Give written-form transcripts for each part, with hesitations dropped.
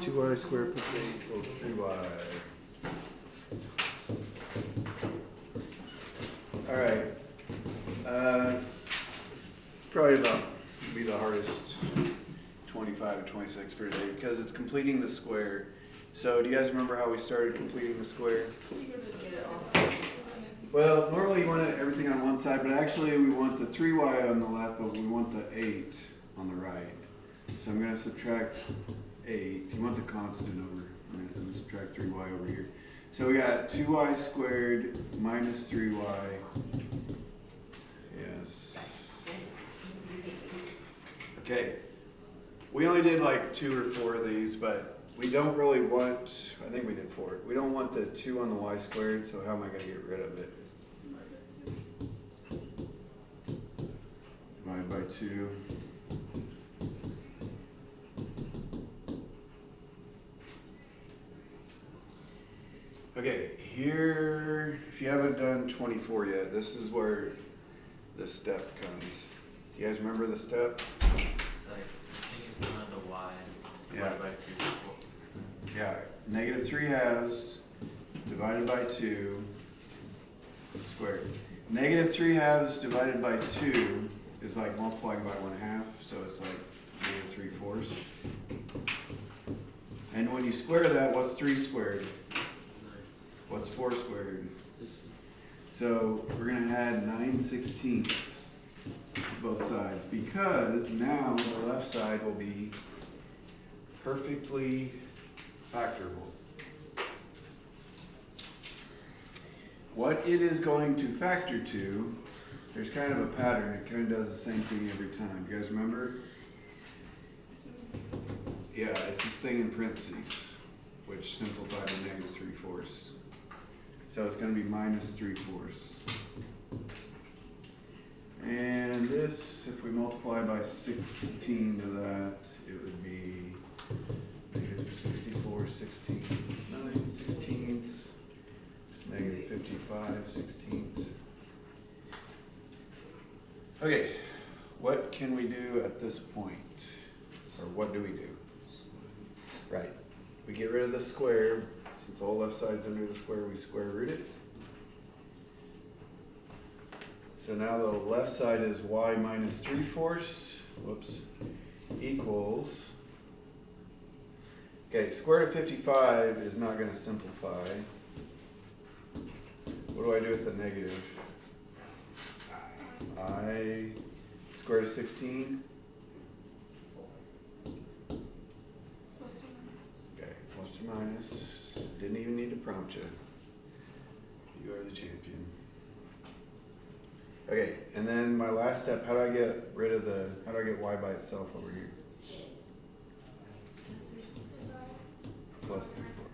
2y squared plus 8 equals 3y. Alright. Probably be the hardest 25 and 26 for today because it's completing the square. So do you guys remember how we started completing the square? Well, normally you want everything on one side, but actually we want the 3y on the left, but we want the 8 on the right. So I'm going to subtract 8. You want the constant over. I'm going to subtract 3y over here. So we got 2y squared minus 3y. Yes. Okay. We only did like 2 or 4 of these, but we don't really want, I think we did 4. We don't want the 2 on the y squared, so how am I going to get rid of it? Divided by 2. Okay, here, if you haven't done 24 yet, this is where the step comes. You guys remember the step? It's like, I think it's 1 to y divided by 2. Yeah, negative 3 halves divided by 2 squared. Negative 3 halves divided by 2 is like multiplying by 1/2, so it's like negative 3/4. And when you square that, what's 3 squared? What's 4 squared? So we're going to add 9/16 to both sides because now the left side will be perfectly factorable. What it is going to factor to, there's kind of a pattern. It kind of does the same thing every time. You guys remember? Yeah, it's this thing in parentheses, which simplifies to negative 3/4. So it's going to be minus 3/4. And this, if we multiply by 16 to that, it would be negative 64/16, 9/16, negative 55/16. Okay, what can we do at this point? Or what do we do? Right, we get rid of the square. Since all left side's under the square, we square root it. So now the left side is y minus 3/4, equals, okay, square root of 55 is not going to simplify. What do I do with the negative? I square root of 16. Okay, plus or minus. Didn't even need to prompt you. You are the champion. Okay, and then my last step, how do I get rid of how do I get y by itself over here? Plus 3/4.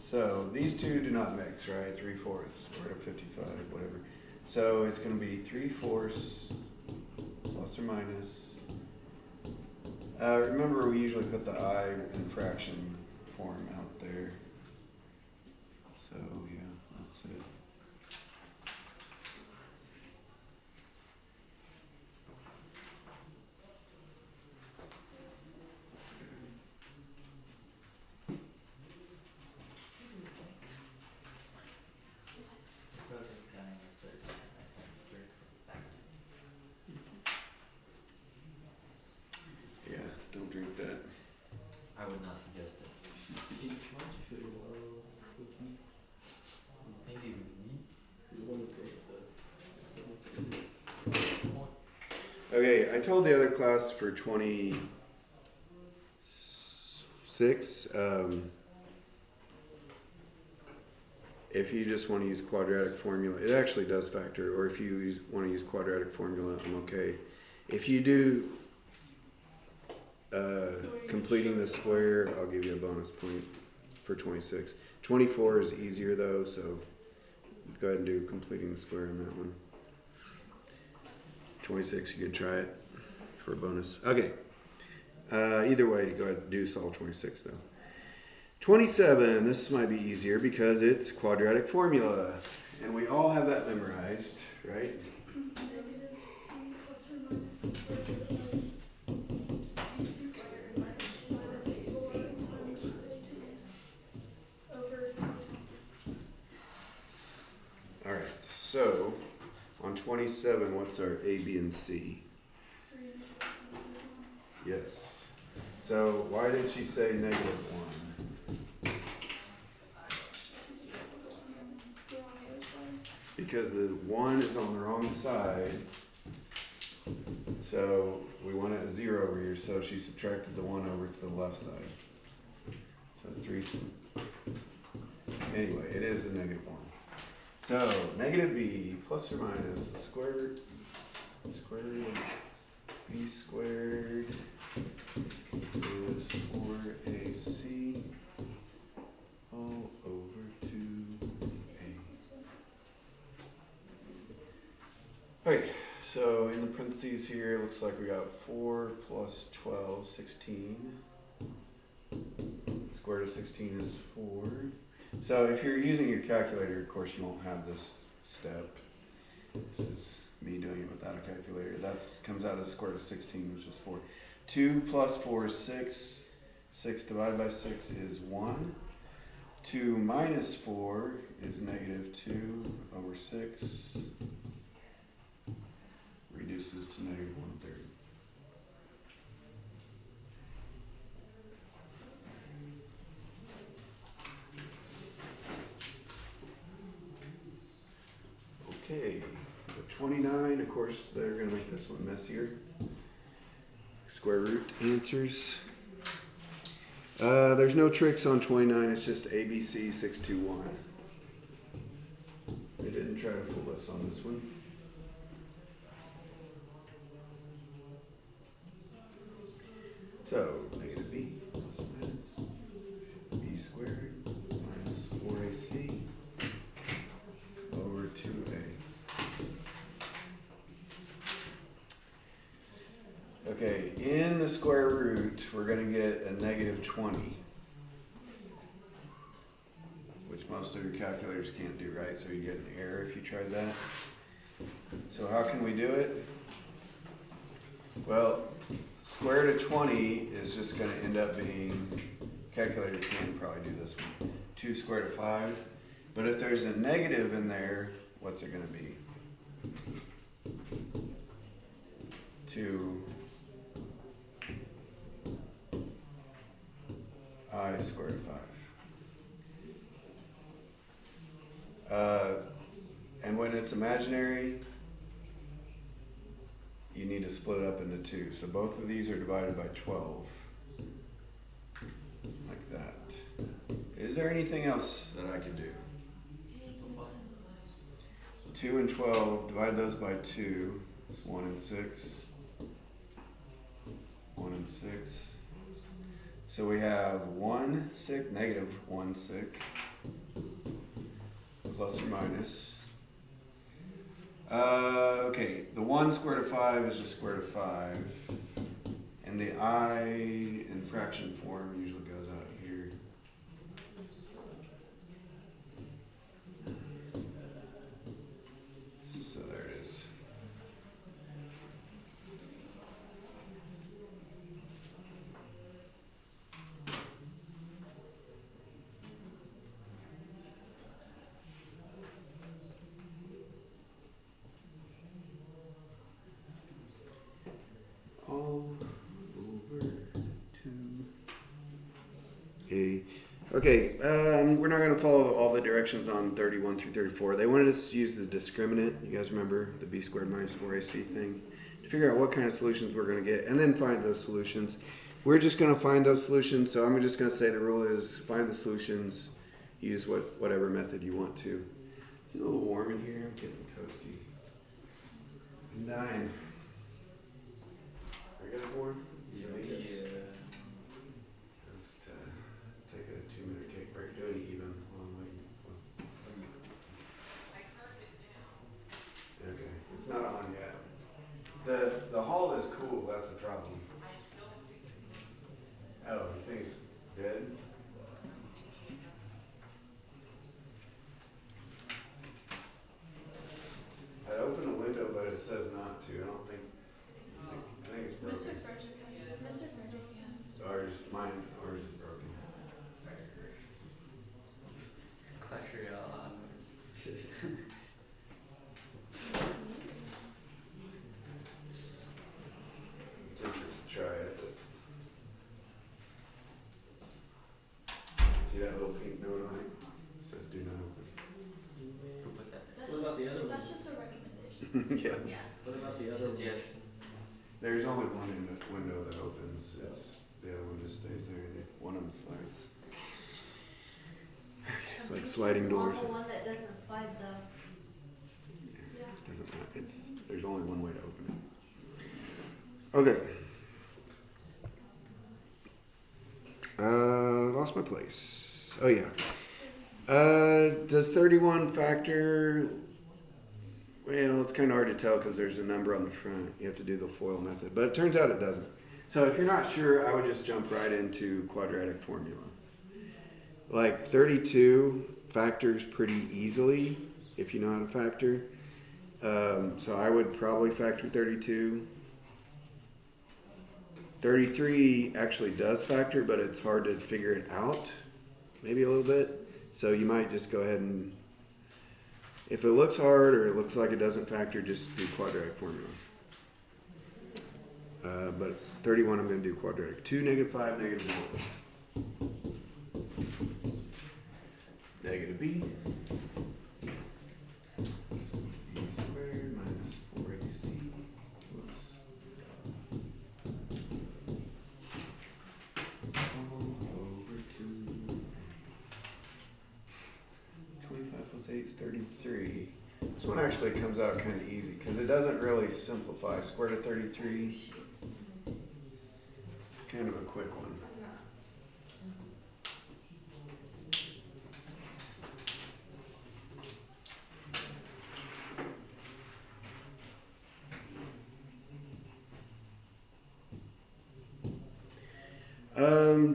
So these two do not mix, right? 3/4, square root of 55, whatever. So it's going to be 3/4 plus or minus. Remember, we usually put the I in fraction form out there. So, yeah, that's it. Yeah, don't drink that. I would not suggest it. Maybe with me? Okay, I told the other class for 26, if you just want to use quadratic formula, it actually does factor, or if you want to use quadratic formula, I'm okay. If you do completing the square, I'll give you a bonus point for 26. 24 is easier though, so go ahead and do completing the square on that one. 26, you can try it for a bonus. Okay. Either way, go ahead and do solve 26 though. 27, this might be easier because it's quadratic formula. And we all have that memorized, right? 27, what's our A, B, and C? Yes. So why did she say -1? Because the 1 is on the wrong side. So we want it 0 over here, so she subtracted the 1 over to the left side. So 3. Anyway, it is a -1. So negative b plus or minus the square root of b squared is 4ac all over 2a. Okay, so in the parentheses here, it looks like we got 4 plus 12, 16. Square root of 16 is 4. So if you're using your calculator, of course you won't have this step. This is me doing it without a calculator. That comes out as square root of 16, which is 4. 2 plus 4 is 6. 6 divided by 6 is 1. 2 minus 4 is -2 over 6. Reduces to -1/3. Okay, the 29, of course, they're going to make this one messier. Square root answers. There's no tricks on 29, it's just ABC 621. They didn't try to fool us on this one. So, negative b plus minus b squared minus 4ac over 2a. Okay, in the square root, we're going to get a -20, which most of your calculators can't do, right? So you get an error if you try that. So how can we do it? Well, square root of 20 is just going to end up being, calculator can probably do this one, 2 squared root of 5. But if there's a negative in there, what's it going to be? 2 I squared root of 5. And when it's imaginary, you need to split it up into 2. So both of these are divided by 12. Like that. Is there anything else that I could do? 2 and 12, divide those by 2. It's 1 and 6. 1 and 6. So we have 1, 6, -1, 6. Plus or minus. Okay, the 1 square root of 5 is just square root of 5. And the I in fraction form usually goes out here. So there it is. All over 2a. Okay, we're not going to follow all the directions on 31 through 34. They wanted us to use the discriminant. You guys remember the b squared minus 4ac thing? To figure out what kind of solutions we're going to get and then find those solutions. We're just going to find those solutions, so I'm just going to say the rule is find the solutions, use whatever method you want to. It's a little warm in here. I'm getting toasty. I'm dying. Are you guys warm? Yeah. Just take a 2-minute cake break. Do an even while I'm waiting. Okay, it's not on yet. The hall is cool. That's the problem. Oh, you think it's dead? I opened the window, but it says not to. I think it's broken. that little pink note on it. It says do not open. Who put that? What about the other That's one? just a recommendation. Yeah. Yeah. What about the other one? Suggestion. There's only one window that opens. The other one just stays there. One of them slides. It's like sliding doors. On the one that doesn't slide though. Yeah. Doesn't matter. There's only one way to open it. Okay. Lost my place. Oh yeah. Does 31 factor? Well, it's kind of hard to tell because there's a number on the front. You have to do the FOIL method, but it turns out it doesn't. So if you're not sure, I would just jump right into quadratic formula. Like 32 factors pretty easily if you know how to factor. So I would probably factor 32. 33 actually does factor, but it's hard to figure it out, maybe a little bit. So you might just go ahead and, if it looks hard or it looks like it doesn't factor, just do quadratic formula. But 31 I'm going to do quadratic. 2, -5, -1. Negative b. B squared minus 4ac. Whoops. All over 2. 25 plus 8 is 33. This one actually comes out kind of easy because it doesn't really simplify. Square root of 33. It's kind of a quick one.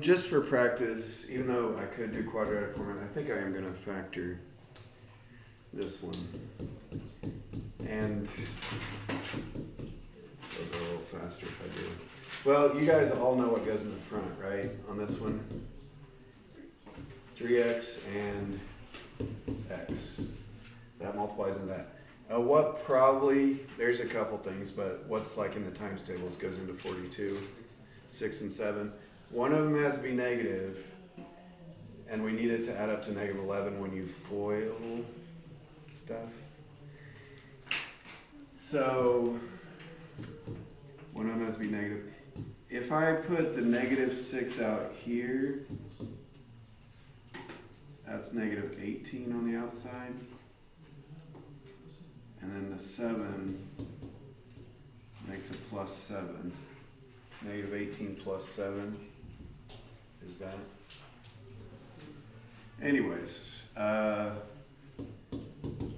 Just for practice, even though I could do quadratic formula, I think I am going to factor this one. And it'll go a little faster if I do. Well, you guys all know what goes in the front, right? On this one. 3x and x. That multiplies into that. What probably, there's a couple things, but what's like in the times tables goes into 42, 6 and 7. One of them has to be negative, and we need it to add up to -11 when you FOIL stuff. So, one of them has to be negative. If I put the -6 out here, that's -18 on the outside. And then the 7 makes a +7. -18 plus 7 is that. Anyways,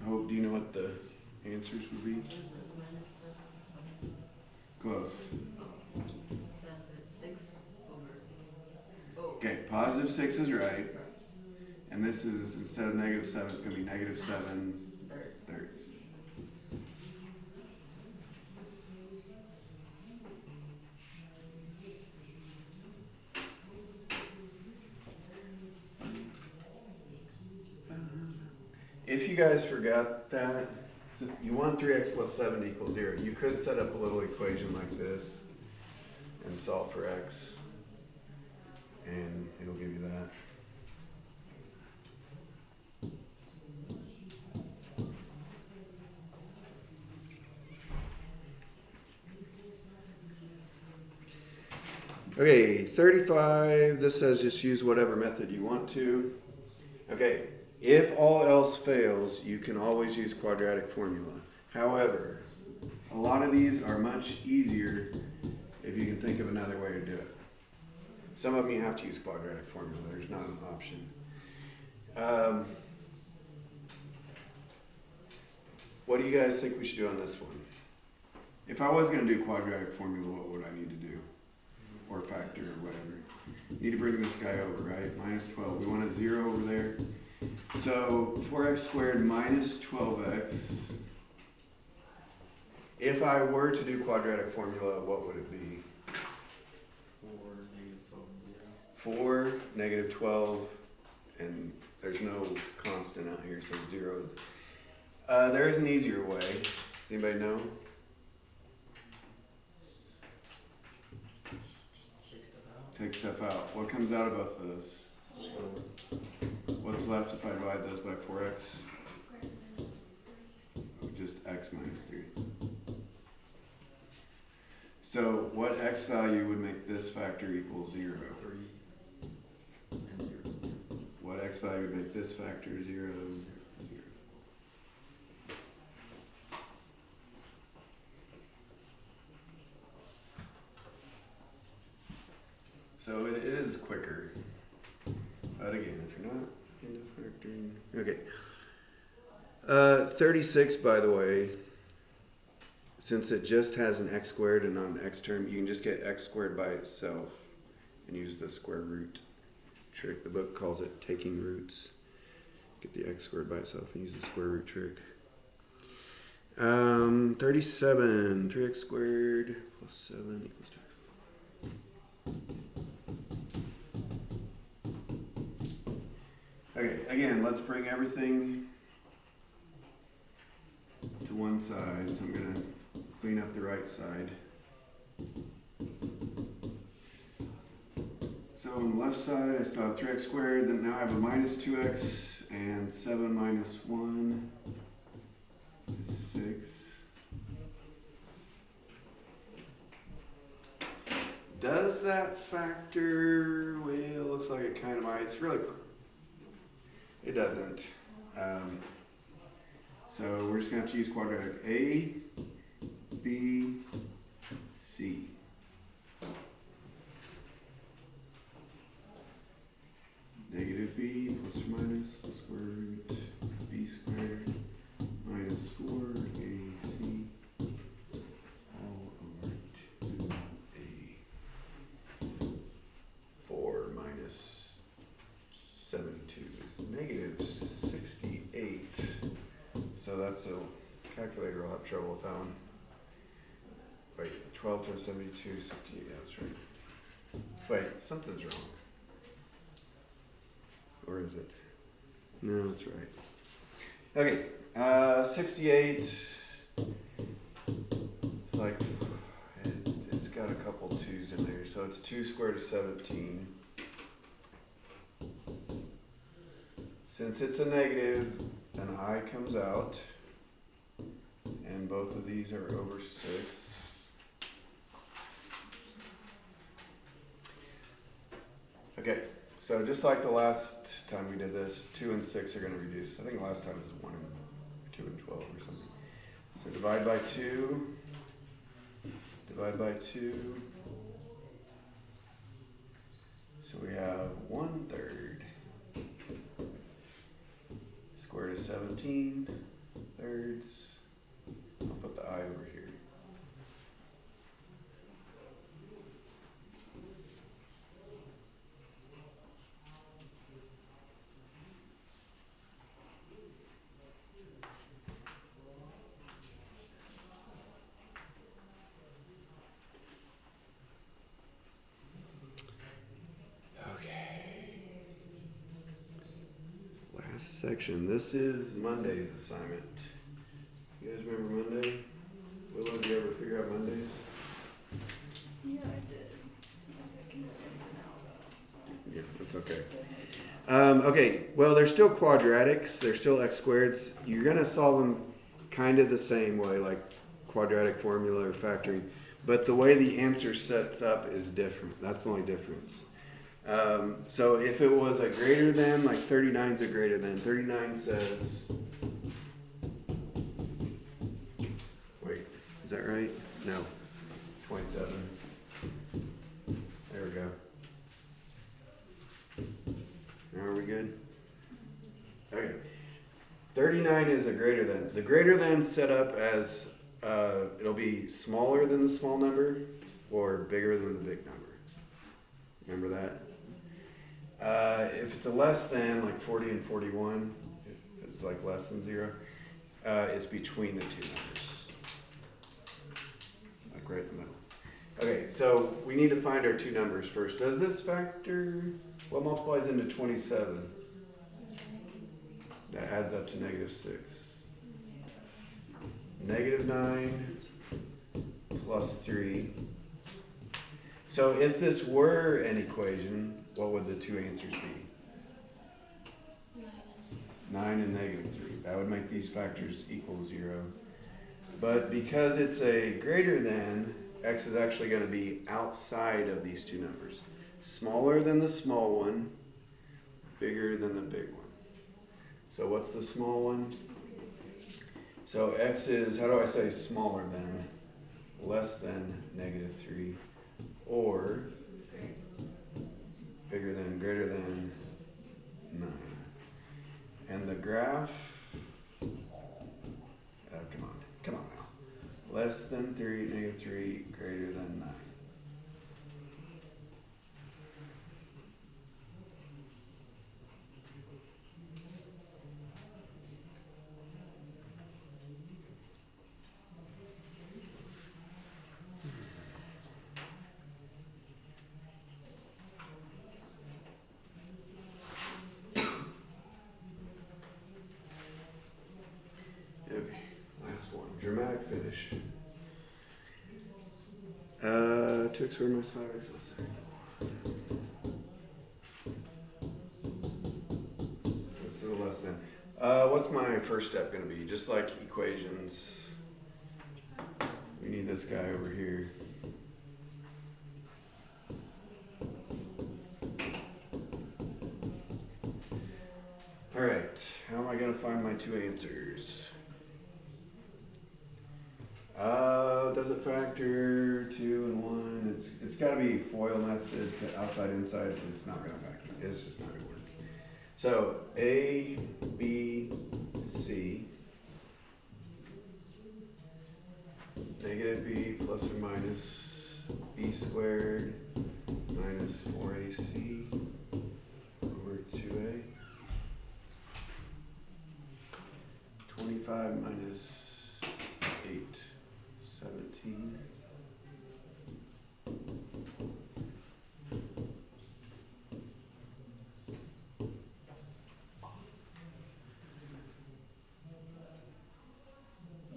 do you know what the answers would be? Close. Okay, positive 6 is right. And this is, instead of -7, it's going to be -7 thirds. If you guys forgot that, so you want 3x plus 7 equals 0. You could set up a little equation like this and solve for x, and it'll give you that. Okay, 35, this says just use whatever method you want to. Okay, if all else fails, you can always use quadratic formula. However, a lot of these are much easier if you can think of another way to do it. Some of them you have to use quadratic formula, there's not an option. What do you guys think we should do on this one? If I was going to do quadratic formula, what would I need to do? Or factor or whatever. You need to bring this guy over, right? -12. We want a 0 over there. So 4x squared minus 12x. If I were to do quadratic formula, what would it be? 4, -12, and there's no constant out here, so 0. There is an easier way. Does anybody know? Take stuff out. What comes out of both of those? what's left if I divide those by 4x? Square minus 3. Just x minus 3. So what x value would make this factor equal 0? 3 and 0. What x value would make this factor 0, 0? So it is quicker. But again, if you're not into factoring. Okay. 36, by the way, since it just has an x squared and not an x term, you can just get x squared by itself and use the square root trick. The book calls it taking roots. Get the x squared by itself and use the square root trick. 37, 3x squared plus 7 equals 2. Okay, again, let's bring everything to one side. So I'm going to clean up the right side. So on the left side, I still have 3x squared. Then now I have a minus 2x and 7 minus 1 is 6. Does that factor? Well, it looks like it kind of might. It's really, it doesn't. So we're just going to have to use quadratic A, B, C. Negative b plus or minus the square root b squared minus 4ac all over 2a. 4 minus 72 is negative 68. So that's a calculator will have trouble with that one. Wait, 12 times 72, 68, yeah, that's right. Wait, something's wrong. Or is it? No, that's right. Okay, 68. It's like, it's got a couple 2's in there. So it's 2 squared is 17. Since it's a negative, an I comes out. And both of these are over 6. Okay, so just like the last time we did this, 2 and 6 are going to reduce. I think last time it was 1 and 2 and 12 or something. So divide by 2. Divide by 2. So we have 1/3. Square root of 17 thirds. I'll put the I over here. Last section. This is Monday's assignment. You guys remember Monday? Willow, did you ever figure out Mondays? Yeah, I did. See if I can do it now though. Yeah, that's okay. Okay, well, they're still quadratics. They're still x squareds. You're going to solve them kind of the same way, like quadratic formula or factoring. But the way the answer sets up is different. That's the only difference. So if it was a greater than, like 39 is a greater than. 39 says, wait, is that right? No, 27. There we go. Now are we good? Okay. 39 is a greater than. The greater than set up as it'll be smaller than the small number or bigger than the big number. Remember that? If it's a less than, like 40 and 41, it's like less than 0, it's between the two numbers. Like right in the middle. Okay, so we need to find our two numbers first. Does this factor, what multiplies into 27? That adds up to negative 6. Negative 9 plus 3. So if this were an equation, what would the two answers be? 9 9 and negative 3. That would make these factors equal 0. But because it's a greater than, x is actually going to be outside of these two numbers. Smaller than the small one, bigger than the big one. So what's the small one? So x is, how do I say smaller than? Less than negative 3, or bigger than, greater than 9. And the graph, come on now. Less than 3, negative 3, greater than 9. Okay, last one. Dramatic finish. 2x squared minus 5x plus 3. What's the less than? What's my first step going to be? Just like equations, we need this guy over here. All right, how am I going to find my two answers? Does it factor 2 and 1? It's got to be FOIL method, outside, inside. It's not going to factor. It's just not going to work. So A, B, C, negative B plus or minus B squared minus 4AC over 2A. 25 minus 8, 17.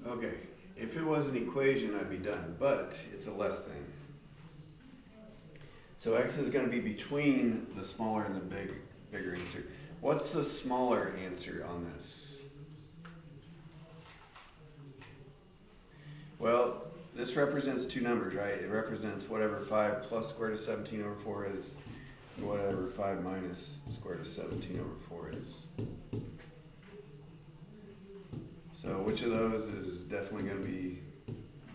Okay, if it was an equation, I'd be done, but it's a less than. So x is going to be between the smaller and the bigger answer. What's the smaller answer on this? Well, this represents two numbers, right? It represents whatever 5 plus square root of 17 over 4 is, and whatever 5 minus square root of 17 over 4 is. So which of those is definitely going to be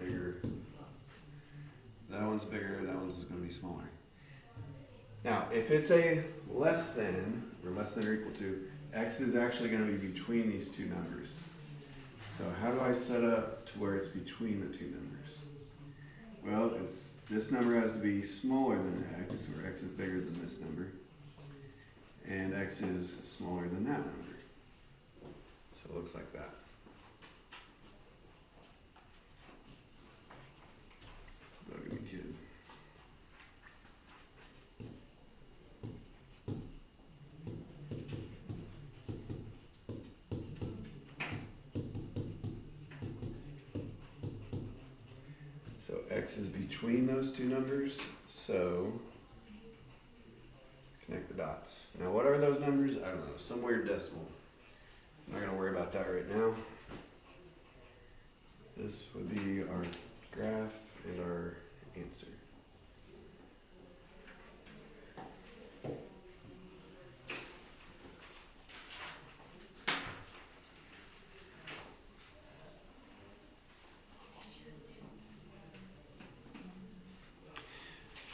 bigger? That one's bigger, that one's going to be smaller. Now, if it's a less than, or less than or equal to, x is actually going to be between these two numbers. So how do I set up to where it's between the two numbers? Well, this number has to be smaller than x, or x is bigger than this number, and x is smaller than that number. So it looks like that. Look at me, kid. So x is between those two numbers, so connect the dots. Now what are those numbers? I don't know, some weird decimal. I'm not going to worry about that right now. This would be our graph and our answer.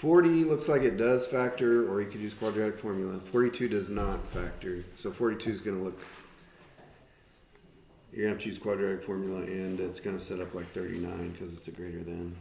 $40 looks like it does factor, or you could use quadratic formula. 42 does not factor, so 42 is going to look, you're going to have to use quadratic formula, and it's going to set up like 39 because it's a greater than.